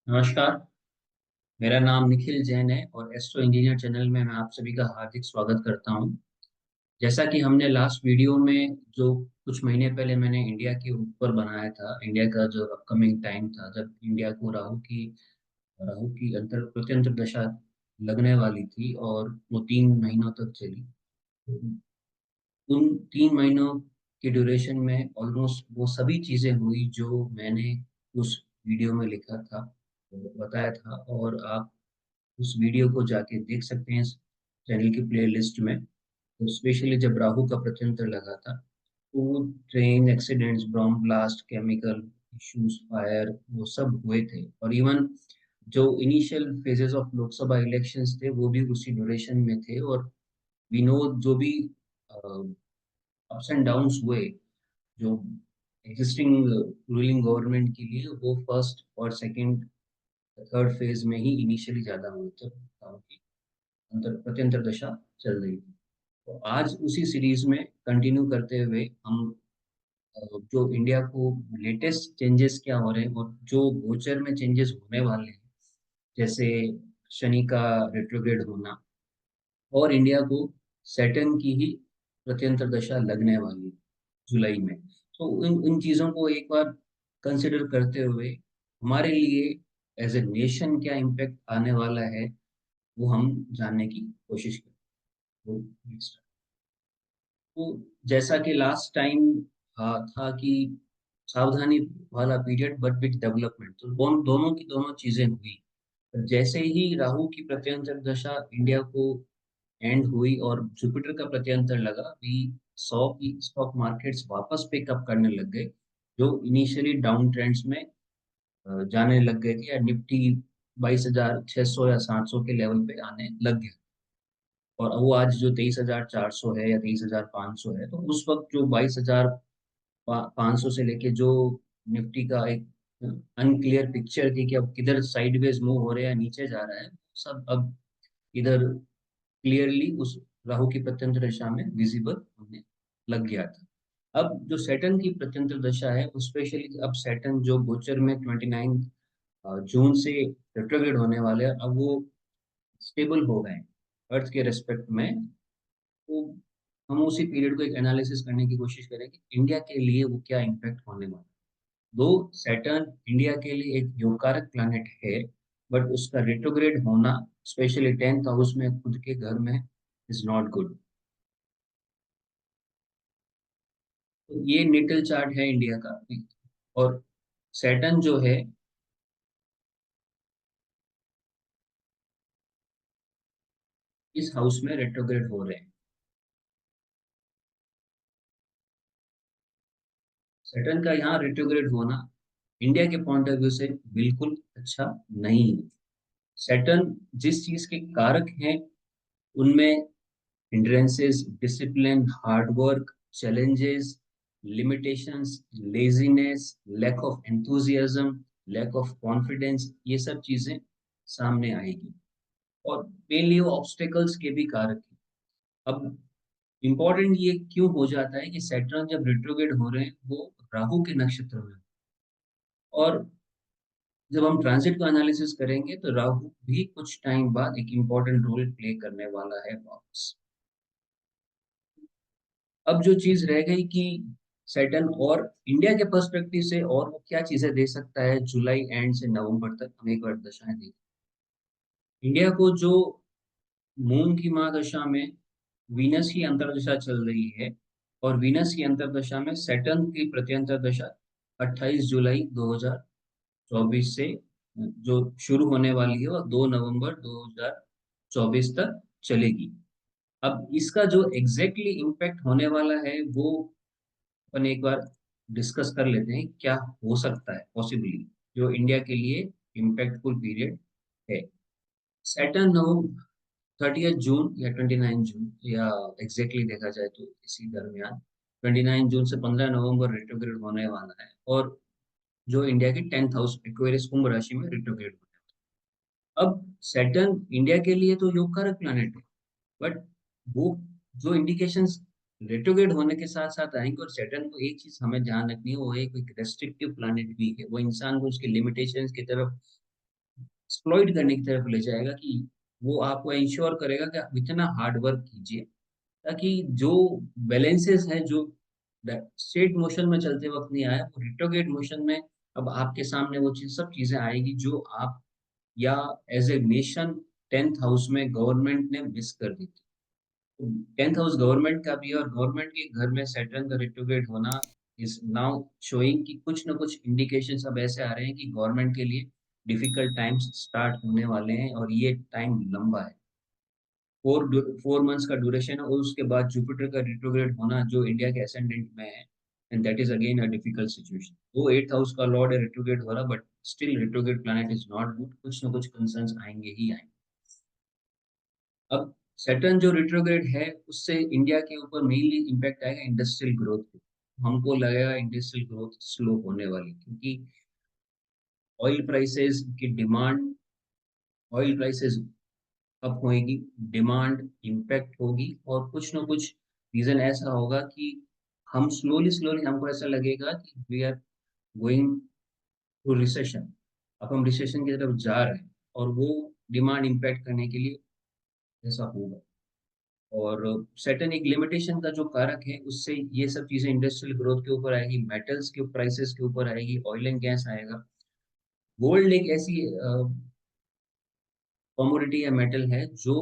नमस्कार। मेरा नाम निखिल जैन है और एस्ट्रो इंजीनियर चैनल में मैं आप सभी का हार्दिक स्वागत करता हूं। जैसा कि हमने लास्ट वीडियो में जो कुछ महीने पहले मैंने इंडिया के ऊपर बनाया था, इंडिया का जो अपकमिंग टाइम था जब इंडिया को राहु की अंतर प्रत्यंतर दशा लगने वाली थी और वो 3 महीनों तक चली। उन 3 महीनों के ड्यूरेशन में ऑलमोस्ट वो सभी चीज़ें हुई जो मैंने उस वीडियो में लिखा था, बताया था, और आप उस वीडियो को जाके देख सकते हैं चैनल की प्लेलिस्ट में। तो स्पेशली जब राहु का प्रत्यंतर लगा था तो train accidents, bomb blast, chemical issues, fire, वो सब हुए थे। और इवन जो initial phases of Lok Sabha elections थे वो भी उसी ड्यूरेशन में थे। और वी नो जो भी अप्स एंड डाउन्स हुए, जो एग्जिस्टिंग रूलिंग गवर्नमेंट के लिए, वो फर्स्ट और सेकंड थर्ड फेज में ही इनिशियली ज्यादा हुए थे, अंतर प्रत्यंतर दशा चल रही थी। तो आज उसी सीरीज में कंटिन्यू करते हुए हम जो इंडिया को लेटेस्ट चेंजेस क्या हो रहे हैं और जो गोचर में चेंजेस होने वाले हैं, जैसे शनि का रेट्रोग्रेड होना और इंडिया को सैटर्न की ही प्रत्यंतर दशा लगने वाली है जुलाई में। तो इन इन चीज़ों को एक बार कंसिडर करते हुए हमारे लिए एज ए नेशन क्या इम्पैक्ट आने वाला है वो हम जानने की कोशिश करें। तो next। तो जैसा कि लास्ट टाइम था कि सावधानी वाला पीरियड बट विद डेवलपमेंट, तो दोनों की दोनों चीजें हुई। जैसे ही राहु की प्रत्यंतर दशा इंडिया को एंड हुई और जुपिटर का प्रत्यंतर लगा, वी सॉ कि स्टॉक मार्केट्स वापस पिकअप करने लग गए, जो इनिशियली डाउन ट्रेंड्स में जाने लग गए थे, या निफ्टी 22,600 या 700 के लेवल पे आने लग गया। और वो आज जो 23,400 है या 23,500 है, तो उस वक्त जो 22,500 से लेके जो निफ्टी का एक अनक्लियर पिक्चर थी कि अब किधर साइडवेज मूव हो रहा है, नीचे जा रहा है, सब अब इधर क्लियरली उस राहु की प्रत्यंतर दशा में विजिबल होने लग गया था। अब जो सैटर्न की प्रत्यंतर दशा है, स्पेशली अब सैटर्न जो गोचर में 29 जून से रेट्रोग्रेड होने वाले हैं, अब वो स्टेबल हो गए हैं अर्थ के रेस्पेक्ट में। तो हम उसी पीरियड को एक एनालिसिस करने की कोशिश करेंगे इंडिया के लिए वो क्या इम्पैक्ट होने वाला है। दो सैटर्न इंडिया के लिए एक योगकारक प्लैनेट है, बट उसका रेट्रोग्रेड होना स्पेशली 10th हाउस में खुद के घर में इज नॉट गुड। तो ये नेटल चार्ट है इंडिया का। और सैटर्न जो है इस हाउस में रेट्रोग्रेड हो रहे हैं। सैटर्न का यहाँ रेट्रोग्रेड होना इंडिया के पॉइंट ऑफ व्यू से बिल्कुल अच्छा नहीं है। सैटर्न जिस चीज के कारक हैं उनमें hindrances, discipline, hard work, challenges, limitations, laziness, lack of enthusiasm, lack of confidence, ये सब चीजें सामने आएगी। और मेनली वो ऑब्स्टेकल्स के भी कारक हैं। अब इम्पोर्टेंट ये क्यों हो जाता है कि सैटर्न जब रिट्रोग्रेड हो रहे हैं वो राहु के नक्षत्र में, और जब हम ट्रांजिट का एनालिसिस करेंगे तो राहु भी कुछ टाइम बाद एक इम्पोर्टेंट रोल प्ले करने वाला है वापस। अब जो चीज रह गई कि सैटर्न और इंडिया के पर्सपेक्टिव से और वो क्या चीजें दे सकता है जुलाई एंड से नवंबर तक, हम एक बार दशाएं देखें। इंडिया को जो मून की महादशा में वीनस की अंतर्दशा चल रही है, और वीनस की अंतर्दशा में सैटर्न की प्रत्यंतर दशा 28 जुलाई 2024 से जो शुरू होने वाली है, वो 2 नवंबर 2024 तक चलेगी। अब इसका जो एग्जैक्टली इम्पैक्ट होने वाला है वो अपन एक बार डिस्कस कर लेते हैं, क्या हो सकता है पॉसिबली जो इंडिया के लिए इम्पैक्टफुल पीरियड है। सैटर्न नवंबर 30 जून या 29 जून, या एग्जैक्टली देखा जाए तो इसी दरमियान 29 जून से 15 नवंबर रेट्रोग्रेड होने वाला है, और जो इंडिया के 10th हाउस एक्वेरियस कुंभ राशि में रेट्रोग्रेड होने वाला है। अब सैटर्न इंडिया के लिए तो योग कारक प्लैनेट है, बट वो जो इंडिकेशंस रेट्रोग्रेड होने के साथ साथ आएंगे, और सैटर्न को एक चीज हमें ध्यान रखनी है, वो एक रेस्ट्रिक्टिव प्लैनेट भी है, वो इंसान को उसके लिमिटेशंस की तरफ एक्सप्लॉइट करने की तरफ ले जाएगा कि वो आपको इंश्योर करेगा कि आप इतना हार्ड वर्क कीजिए ताकि जो बैलेंसेस हैं जो स्ट्रेट मोशन में चलते वक्त नहीं आए वो रिट्रोगेट मोशन में अब आपके सामने वो चीज सब चीजें आएगी जो आप या as a nation 10th house में गवर्नमेंट ने मिस कर दी थी। 10th हाउस गवर्नमेंट का भी है और गवर्नमेंट के घर में सैटर्न का रिट्रोग्रेड होना इज नाउ शोइंग कि कुछ ना कुछ इंडिकेशंस अब ऐसे आ रहे हैं कि गवर्नमेंट के लिए डिफिकल्ट टाइम्स स्टार्ट होने वाले हैं और ये टाइम लंबा है। 4 मंथ्स का ड्यूरेशन है और उसके बाद जुपिटर का रिट्रोग्रेड होना जो इंडिया के असेंडेंट में है and that is again a difficult situation. वो 8th हाउस का लॉर्ड है रिट्रोग्रेड हो रहा but still retrograde planet is not good, कुछ ना कुछ कंसर्न्स आएंगे ही आएंगे। अब सैटर्न जो रिट्रोग्रेड है उससे इंडिया के ऊपर मेनली इम्पैक्ट आएगा इंडस्ट्रियल ग्रोथ पे। हमको लगेगा इंडस्ट्रियल ग्रोथ स्लो होने वाली क्योंकि ऑयल प्राइसेस की डिमांड, ऑयल प्राइसेस अप होएगी, डिमांड इम्पैक्ट होगी और कुछ ना कुछ रीजन ऐसा होगा कि हम स्लोली स्लोली हमको ऐसा लगेगा कि we are going to recession. अब हम रिसेशन की तरफ जा रहे हैं और वो डिमांड इम्पैक्ट करने के लिए ऐसा होगा। और सेटन एक लिमिटेशन का जो कारक है उससे ये सब चीजें इंडस्ट्रियल ग्रोथ के ऊपर आएगी, मेटल्स के प्राइसेस के ऊपर आएगी, ऑयल एंड गैस आएगा। गोल्ड एक ऐसी कमोडिटी या मेटल है जो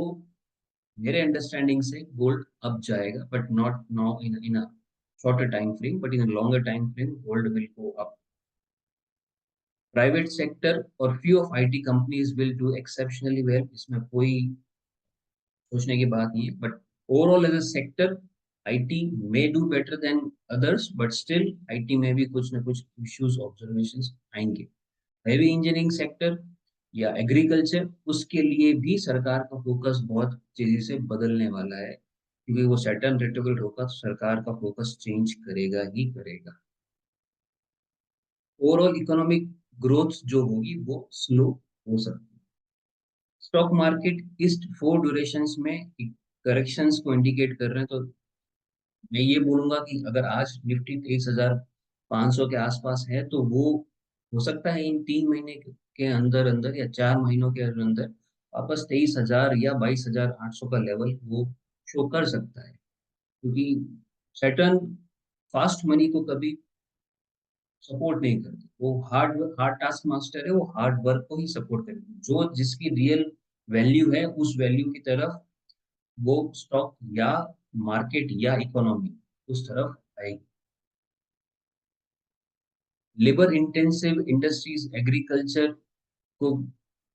मेरे अंडरस्टैंडिंग से गोल्ड अप जाएगा but not now in a shorter time frame but in a longer time frame gold will go up. Private sector और few of IT companies will do exceptionally well, इसमें कोई सोचने की बात नहीं है but overall as a sector IT may do better than others but still IT में भी कुछ ना कुछ इश्यूज ऑब्जर्वेशंस आएंगे। हैवी इंजीनियरिंग सेक्टर या एग्रीकल्चर उसके लिए भी सरकार का फोकस बहुत तेजी से बदलने वाला है क्योंकि वो सैटर्न रेट्रोग्रेड होगा तो सरकार का फोकस चेंज करेगा ही करेगा। ओवरऑल इकोनॉमिक ग्रोथ जो होगी वो स्लो हो सकती है। स्टॉक मार्केट इस 4 ड्यूरेशंस में करेक्शंस को इंडिकेट कर रहे हैं तो मैं ये बोलूंगा कि अगर आज निफ्टी 23,500 के आसपास है तो वो हो सकता है इन 3 महीने के अंदर अंदर या 4 महीनों के अंदर अंदर वापस 23,000 या 22,800 का लेवल वो शो कर सकता है क्योंकि सैटर्न फास्ट मनी को कभी सपोर्ट नहीं करती, वो हार्ड टास्क मास्टर है, वो हार्ड वर्क को ही सपोर्ट करेगी, जो जिसकी रियल वैल्यू है उस वैल्यू की तरफ वो स्टॉक या मार्केट या इकोनॉमी उस तरफ आएगी। लेबर इंटेंसिव इंडस्ट्रीज एग्रीकल्चर को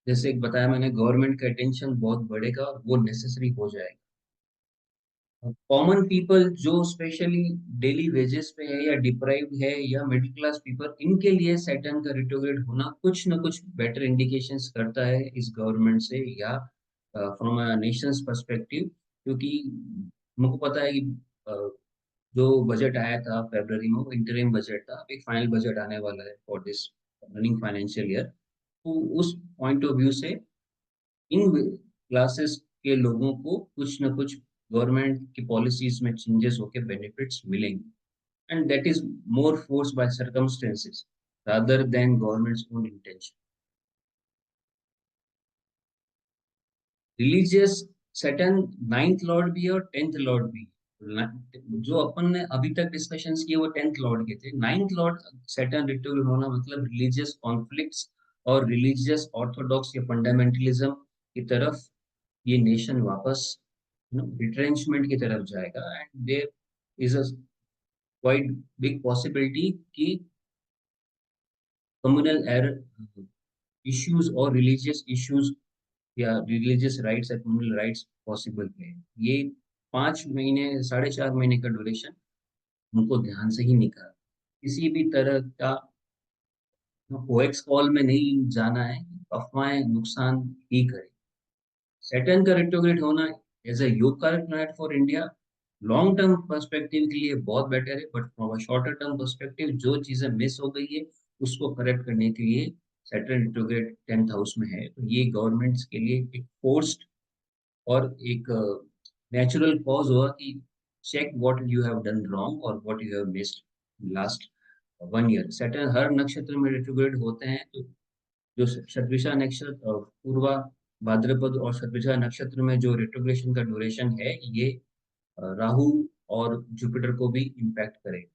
जैसे बताया मैंने गवर्नमेंट का अटेंशन बहुत बढ़ेगा और वो नेसेसरी हो जाएगा। कॉमन पीपल जो स्पेशली डेली वेजेस पे है या डिप्राइव्ड है या मिडिल क्लास पीपल इनके लिए सैटर्न का रिट्रोग्रेड होना कुछ ना कुछ बेटर इंडिकेशंस करता है इस गवर्नमेंट से या फ्रॉम अ नेशंस पर्सपेक्टिव क्योंकि मुझको पता है कि जो बजट आया था फरवरी में वो इंटरिम बजट था, अब एक फाइनल बजट आने वाला है for this running financial year. तो उस पॉइंट ऑफ व्यू से इन क्लासेस के लोगों को कुछ ना कुछ गवर्नमेंट की पॉलिसीज में चेंजेस होके बेनिफिट्स मिलेंगे and that is more force by circumstances rather than governments own intention. Religious Saturn 9th Lord भी है और 10th लॉर्ड भी है। जो अपन ने अभी तक डिस्कशंस किए वो 10th लॉर्ड के थे। 9th लॉर्ड सैटर्न रिट्रोग्रेड होना मतलब रिलीजियस कॉन्फ्लिक्ट्स और रिलीजियस ऑर्थोडॉक्स या फंडामेंटलिज्म की तरफ ये नेशन वापस रिट्रेंचमेंट की तरफ जाएगा and there is a quite big possibility कि कम्युनल एरर इश्यूज और रिलीजियस इश्यूज या रिलीजियस राइट्स या कम्युनल राइट्स पॉसिबल है। ये 5 महीने 4.5 महीने का ड्यूरेशन उनको ध्यान से ही निकाला, किसी भी तरह का होएक्स कॉल में नहीं जाना है, अफवाहें नुकसान ही करें। सैटर्न का रेट्रोग्रेड होना एज अ योगकारक planet for India long term perspective के लिए बहुत बेटर है but from a shorter term perspective जो चीजें मिस हो गई है उसको करेक्ट करने के लिए सैटर्न रेट्रोग्रेड 10th हाउस में है तो ये गवर्नमेंट्स के लिए एक फोर्स्ड और एक नेचुरल कॉज हुआ कि check what you have done wrong और what you have missed last 1 year. Saturn हर नक्षत्र में रेट्रोग्रेड होते हैं तो जो शतभिषा नक्षत्र और पूर्वा भाद्रपद और शतभिषा नक्षत्र में जो रेट्रोग्रेशन का ड्यूरेशन है, ये राहु और जुपिटर को भी इम्पैक्ट करेगा।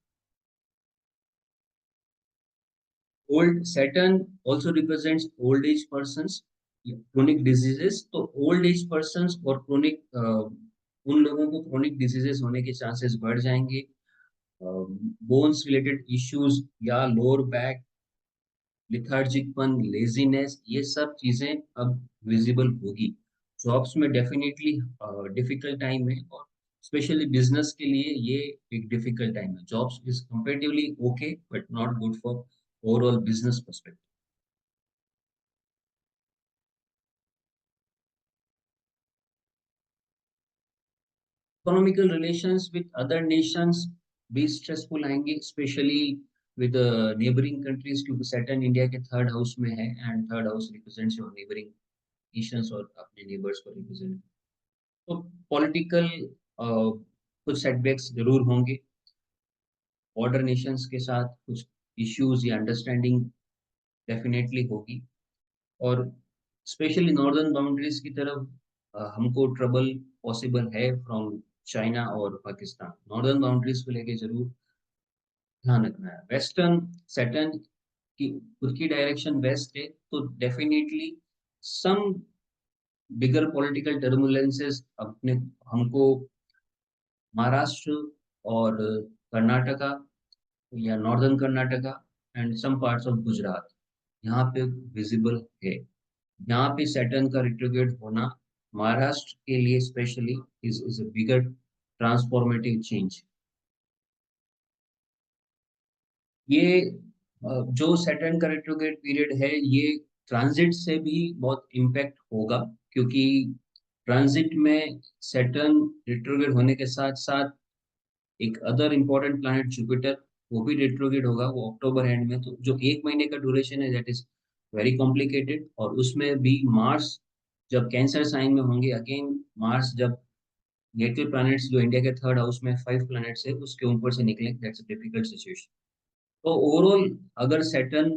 Old Saturn also represents old age persons, chronic diseases. तो ओल्ड एज पर्सन्स और क्रोनिक, उन लोगों को क्रोनिक डिजीजेस होने के चांसेस बढ़ जाएंगे। बोन्स रिलेटेड इश्यूज या लोअर बैक, लिथार्जिकपन, लेजीनेस, ये सब चीजें अब विजिबल होगी। जॉब्स में डेफिनेटली डिफिकल्ट टाइम है, और स्पेशली बिजनेस के लिए ये एक डिफिकल्ट टाइम है। Jobs is comparatively okay but not good for overall business perspective. Economical relations with other Nations भी स्ट्रेसफुल आएंगे, स्पेशली विद नेबरिंग कंट्रीज, क्योंकि सैटर्न इंडिया के थर्ड हाउस में है, and third house represents your neighbouring Nations और अपने neighbours को represent. तो पॉलिटिकल कुछ सेटबैक्स जरूर होंगे, बॉर्डर नेशंस के साथ कुछ इश्यूज या अंडरस्टैंडिंग डेफिनेटली होगी, और स्पेशली नॉर्दर्न बाउंड्रीज की तरफ हमको ट्रबल पॉसिबल है फ्रॉम चाइना और पाकिस्तान। नॉर्दर्न बाउंड्रीज को लेके जरूर ध्यान रखना है। वेस्टर्न सैटर्न की खुद की डायरेक्शन वेस्ट है, तो डेफिनेटली सम बिगर पॉलिटिकल टर्बुलेंसेस अपने हमको महाराष्ट्र और कर्नाटका या northern Karnataka and some parts of Gujarat, यहाँ पे विजिबल है। यहाँ पे सैटर्न का रिट्रोग्रेड होना महाराष्ट्र के लिए specially is a bigger transformative change. ये जो सैटर्न का रिट्रोग्रेड पीरियड है, ये ट्रांजिट से भी बहुत इम्पैक्ट होगा, क्योंकि ट्रांजिट में सैटर्न रिट्रोग्रेड होने के साथ साथ एक अदर इम्पोर्टेंट प्लैनेट जुपिटर, वो भी रेट्रोग्रेड होगा, वो अक्टूबर एंड में। तो जो एक महीने का ड्यूरेशन है दैट इज वेरी कॉम्प्लिकेटेड, और उसमें भी मार्स जब कैंसर साइन में होंगे, अगेन मार्स जब नेटिव प्लैनेट्स जो इंडिया के थर्ड हाउस में 5 प्लैनेट्स है उसके ऊपर से निकले, दैट्स अ डिफिकल्ट सिचुएशन। तो ओवरऑल अगर सैटर्न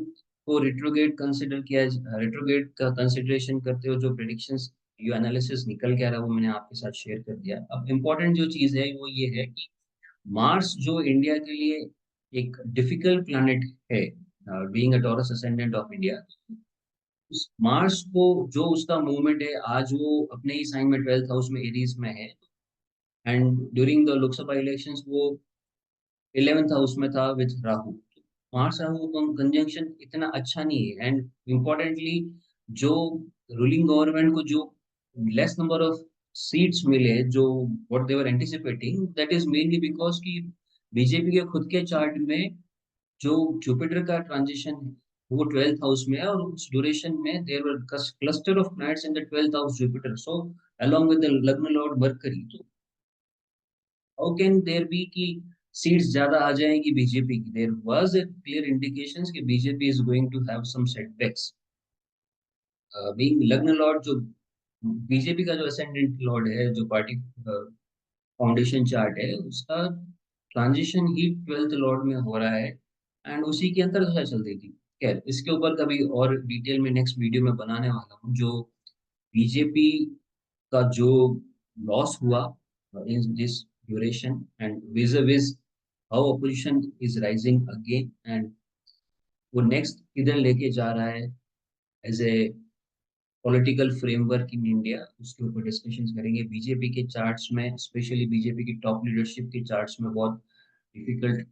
को रिट्रोग्रेड कंसिडर किया, रिट्रोग्रेड का कंसिडरेशन करते हो, जो प्रेडिक्शंस जो एनालिसिस निकल के आ रहा है वो मैंने आपके साथ शेयर कर दिया। अब इम्पोर्टेंट जो चीज है वो ये है कि मार्स जो इंडिया के लिए एक डिफिकल्ट प्लैनेट है, being a Taurus ascendant of India, उस मार्स को जो उसका मूवमेंट है आज, वो अपने ही साइन में 12th हाउस में एरीज में है, and during the Lok Sabha elections वो 11th हाउस में था with Rahu. Mars Rahu conjunction इतना अच्छा नहीं है, एंड इम्पोर्टेंटली जो रूलिंग गवर्नमेंट को जो लेस नंबर ऑफ सीट्स मिले, जो what they were anticipating, that is mainly because कि बीजेपी के खुद के चार्ट में जो जुपिटर का ट्रांजिशन है वो 12th हाउस में है, और उस ड्यूरेशन में there were cluster of planets in the 12th house Jupiter, so along with the लग्न लॉर्ड मरकरी। तो हाउ कैन देयर बी कि सीट्स ज्यादा आ जाएंगी बीजेपी की? There was a clear indications कि BJP is going to have some setbacks. Being लग्न lord, जो बीजेपी का जो असेंडेंट लॉर्ड है, जो पार्टी फाउंडेशन चार्ट है उसका ट्रांजिशन ही 12th लॉर्ड में हो रहा है, एंड उसी के अंदर दशा चल रही थी। खैर, इसके ऊपर कभी और डिटेल में नेक्स्ट वीडियो में बनाने वाला हूँ। जो बीजेपी का जो लॉस हुआ in this duration, and vis-a-vis how opposition is rising again, and वो नेक्स्ट किधर लेके जा रहा है as a political framework in India, उसके ऊपर डिस्कशंस करेंगे। बीजेपी के चार्ट्स में, स्पेशली बीजेपी की टॉप लीडरशिप के चार्ट्स में बहुत डिफिकल्ट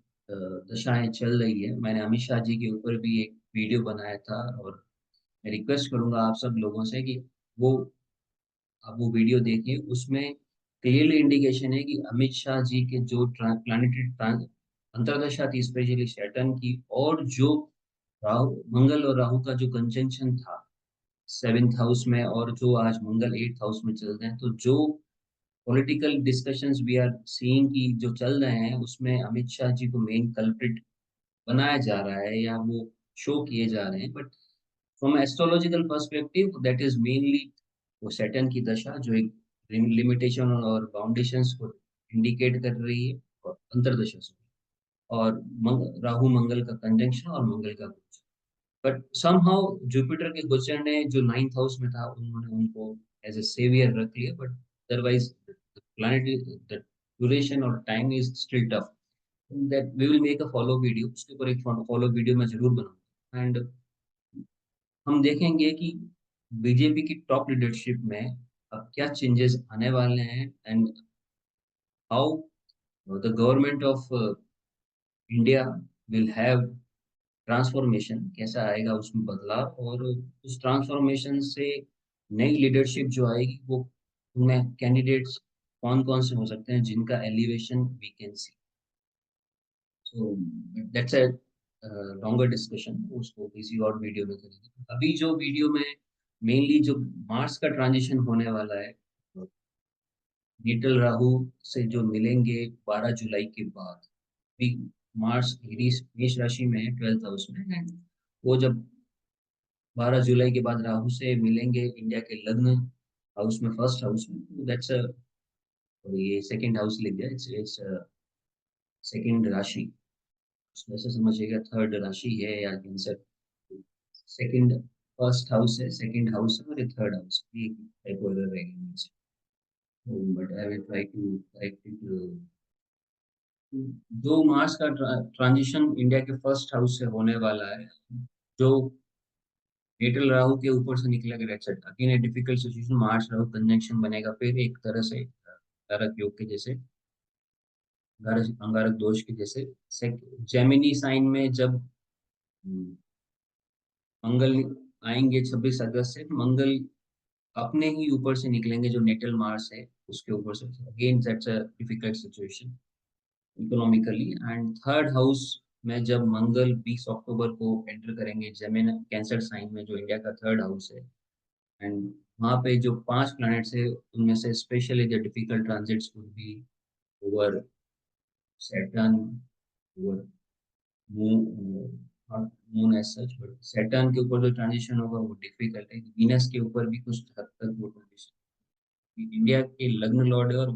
दशाएं चल रही है। मैंने अमित शाह जी के ऊपर भी एक वीडियो बनाया था, और मैं रिक्वेस्ट करूंगा आप सब लोगों से कि वो आप वो वीडियो देखिए। उसमें क्लियरली इंडिकेशन है कि अमित शाह जी के जो प्लानिटरी अंतर्दशा थी, स्पेशली सैटर्न की, और जो राहु, मंगल और राहु का जो कंजंक्शन था 7th हाउस में, और जो आज मंगल 8th हाउस में चल रहे हैं, तो जो political discussions we are seeing की जो चल रहे हैं, उसमें अमित शाह जी को मेन कल्प्रिट बनाया जा रहा है, या वो शो किए जा रहे हैं। But from astrological perspective that is mainly वो सैटर्न की दशा, जो एक लिमिटेशन और बाउंडेशंस को इंडिकेट कर रही है, और अंतर्दशा से, और राहु मंगल का कंजंक्शन और मंगल का गोचर। बट समहाउ जुपिटर के गोचर ने जो 9th हाउस में था, उन्होंने उनको एज ए सेवियर रख लिया, but otherwise planet the duration और time is still tough. That we will make a follow video, उसके ऊपर एक फॉलो वीडियो मैं जरूर बनाऊंगा। एंड हम देखेंगे कि बीजेपी की टॉप लीडरशिप में अब क्या चेंजेस आने वाले हैं, and how the government of India will have transformation, कैसा आएगा उसमें बदलाव, और उस ट्रांसफॉर्मेशन से नई लीडरशिप जो आएगी वो, उनमें कैंडिडेट्स कौन कौन से हो सकते हैं जिनका elevation we can see. So that's a longer discussion, उसको किसी और वीडियो में करेंगे। अभी जो वीडियो में मेनली जो मार्स का ट्रांजिशन होने वाला है, नीटल राहु से जो मिलेंगे 12 जुलाई के बाद, भी मार्स मेष राशि में है 12th हाउस में, एंड वो जब 12 जुलाई के बाद राहु से मिलेंगे इंडिया के लग्न हाउस में, फर्स्ट हाउस में, दैट्स अ, ये सेकंड हाउस लिख दिया, इट्स इट्स सेकंड राशि, उसमें से समझिएगा थर्ड राशि है या कैंसर। सेकंड, फर्स्ट हाउस है, सेकंड हाउस है, और ये थर्ड हाउस, ये टाइप ऑर्डर रहेगा। But I will try to correct it. जो मार्स का ट्रांजिशन इंडिया के फर्स्ट हाउस से होने वाला है, जो नेटल राहु के ऊपर से निकलेगा, that's it again a difficult situation, Mars Rahu conjunction बनेगा, फिर एक तरह से कारक योग के जैसे, अंगारक दोष के जैसे। जेमिनी साइन में जब मंगल आएंगे 26 अगस्त से, मंगल अपने ही ऊपर से निकलेंगे, जो नेटल मार्स है उसके ऊपर से, again that's a difficult situation economically. And third house में जब मंगल 20 अक्टूबर को एंटर करेंगे जेमिनी कैंसर साइन में, जो इंडिया का थर्ड हाउस है, एंड वहाँ पे जो 5 प्लैनेट्स है, उनमें से specially the difficult transits would be over Saturn, over moon, not moon as such, but Saturn के ऊपर जो ट्रांजिशन होगा वो डिफिकल्ट है। वीनस के ऊपर भी कुछ हद तक वो ट्रांजिशन, इंडिया के लग्न लॉर्ड है, और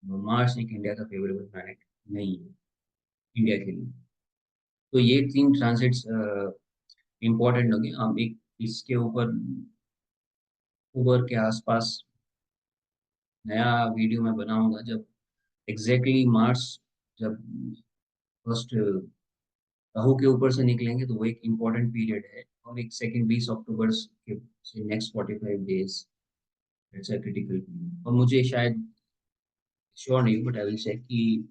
मार्स एक इंडिया का फेवरेबल प्लैनेट नहीं है इंडिया के लिए। तो ये 3 ट्रांजिट्स इम्पोर्टेंट होंगे। हम एक इसके ऊपर अक्टूबर के आसपास नया वीडियो मैं बनाऊंगा, जब एग्जैक्टली मार्स जब फर्स्ट राहु के ऊपर से निकलेंगे, तो वो एक इम्पोर्टेंट पीरियड है। और एक सेकंड 20 अक्टूबर के से next 45 days, it's a critical period. और मुझे शायद श्योर नहीं, बट आई विल चेक कि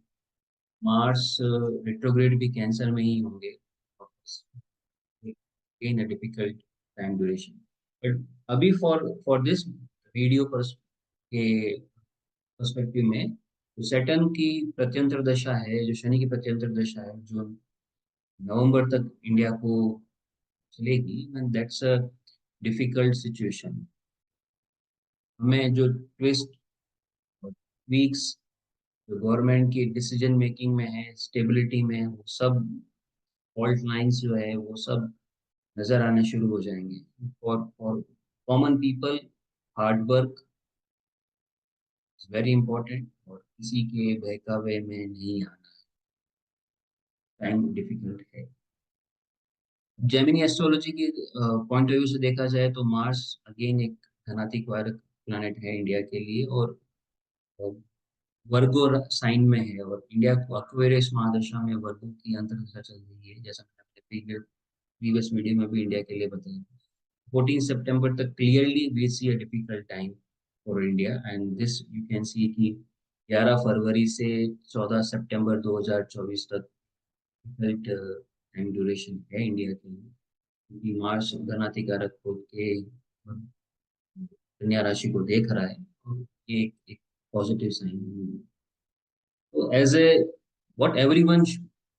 मार्स रेट्रोग्रेड भी कैंसर में ही होंगे, again a difficult time duration। But अभी फॉर दिस वीडियो पर के पर्सपेक्टिव में, तो सैटर्न की प्रत्यंतर दशा है, जो शनि की प्रत्यंतर दशा है, जो नवंबर तक इंडिया को चलेगी, and that's a difficult situation. हमें जो ट्विस्ट वीक्स जो गवर्नमेंट की डिसीजन मेकिंग में है, स्टेबिलिटी में है, वो सब फॉल्ट लाइंस जो है वो सब नजर आने शुरू हो जाएंगे। For common people, hard work is very important, और किसी के बहकावे में नहीं आना, टाइम डिफिकल्ट है। जेमिनी एस्ट्रोलॉजी के पॉइंट ऑफ व्यू से देखा जाए, तो मार्स अगेन एक धनात्मक कारक प्लैनेट है इंडिया के लिए, और अ, वर्गो साइन में है, और इंडिया को अक्वेरियस महादशा में वर्गो की अंतर्दशा चल रही है, जैसा मैंने प्रीवियस वीडियो में भी इंडिया के लिए बताया। 14 सितंबर तक clearly we see a difficult time for India, and this you can see कि 11 फरवरी से 14 सितंबर 2024 तक डिफिकल्ट टाइम ड्यूरेशन है इंडिया के लिए, क्योंकि मार्च धनातिकारक को के कन्या राशि को देख रहा है, और ये एक पॉजिटिव साइन है। तो as a what everyone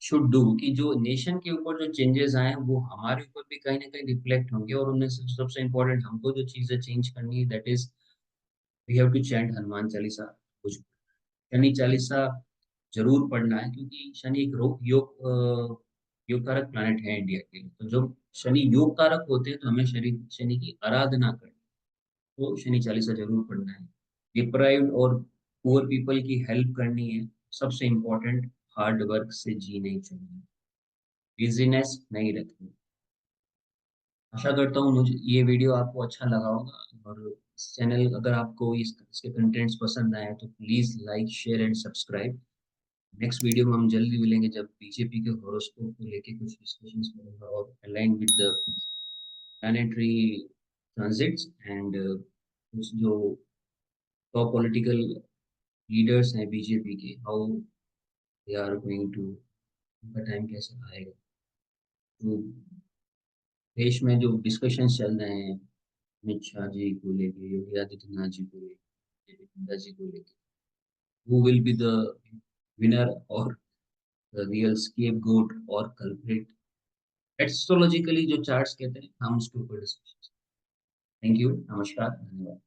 should do, कि जो नेशन के ऊपर जो चेंजेस आए हैं वो हमारे ऊपर भी कहीं ना कहीं रिफ्लेक्ट होंगे, और उनमें से सबसे इम्पोर्टेंट हमको जो चीजें चेंज करनी है, that is we have to chant Hanuman Chalisa, कुछ शनि चालीसा जरूर पढ़ना है, क्योंकि शनि एक योग कारक प्लैनेट है इंडिया के लिए। तो जब शनि योग कारक होते हैं, तो हमें शनि शनि की आराधना करनी है, तो शनि चालीसा जरूर पढ़ना है। डिप्राइव्ड और पुअर पीपल की हेल्प करनी है, सबसे इम्पोर्टेंट। हार्ड वर्क से जी नहीं चाहिए, बिजीनेस नहीं रखनी। आशा करता हूँ मुझे ये वीडियो आपको अच्छा लगा होगा और इस चैनल अगर आपको इसके कंटेंट्स पसंद आए तो please like, share and subscribe. Next video में हम जल्दी मिलेंगे जब बीजेपी के हॉरोस्कोप को लेके कुछ डिस्कशंस करूँगा और align with the planetary transits and कुछ जो टॉप पॉलिटिकल लीडर्स हैं बीजेपी के, how they are going to, उनका टाइम कैसे आएगा। तो देश में जो डिस्कशंस चल रहे हैं अमित शाह जी को लेके, योगी आदित्यनाथ जी को लेके, जेपी नड्डा जी को लेके, who will be the winner और द रियल स्केपगोट और कल्प्रिट, एस्ट्रोलॉजिकली जो चार्ट्स कहते हैं हम उसके ऊपर डिस्कशन। थैंक यू, नमस्कार, धन्यवाद।